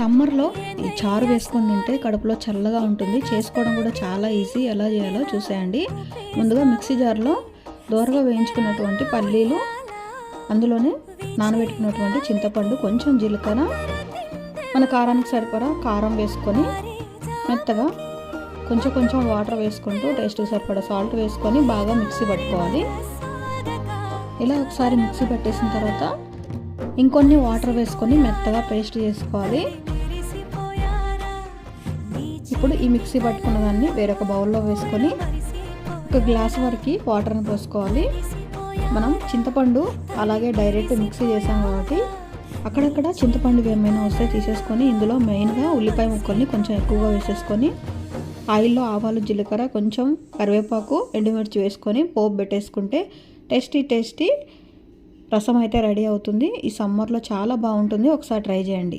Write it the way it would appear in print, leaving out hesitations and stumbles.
సమ్మర్లో ఈ చారు వేసుకొని తింటే కడుపులో చల్లగా ఉంటుంది. చేసుకోవడం కూడా చాలా ఈజీ. ఎలా చేయాలో చూసేయండి. ముందుగా మిక్సీ జార్లో దోరగా వేయించుకున్నటువంటి పల్లీలు, అందులోనే నానబెట్టుకున్నటువంటి చింతపండు, కొంచెం జీలకర్ర, మన కారానికి సరిపడా కారం వేసుకొని మెత్తగా కొంచెం వాటర్ వేసుకుంటూ టేస్ట్కి సరిపడా సాల్ట్ వేసుకొని బాగా మిక్సీ పట్టుకోవాలి. ఇలా ఒకసారి మిక్సీ పట్టేసిన తర్వాత ఇంకొన్ని వాటర్ వేసుకొని మెత్తగా పేస్ట్ చేసుకోవాలి. ఇప్పుడు ఈ మిక్సీ పట్టుకున్న దాన్ని వేరొక బౌల్లో వేసుకొని 1 గ్లాస్ వరకు వాటర్ని పోసుకోవాలి. మనం చింతపండు అలాగే డైరెక్ట్ మిక్సీ చేసాం కాబట్టి అక్కడక్కడ చింతపండు ఏమైనా వస్తే తీసేసుకొని ఇందులో మెయిన్గా ఉల్లిపాయ ముక్కల్ని కొంచెం ఎక్కువగా వేసేసుకొని ఆయిల్లో ఆవాలు, జీలకర్ర, కొంచెం కరివేపాకు, ఎండుమిర్చి వేసుకొని పోపు పెట్టేసుకుంటే టేస్టీ రసం అయితే రెడీ అవుతుంది. ఈ సమ్మర్లో చాలా బాగుంటుంది. ఒకసారి ట్రై చేయండి.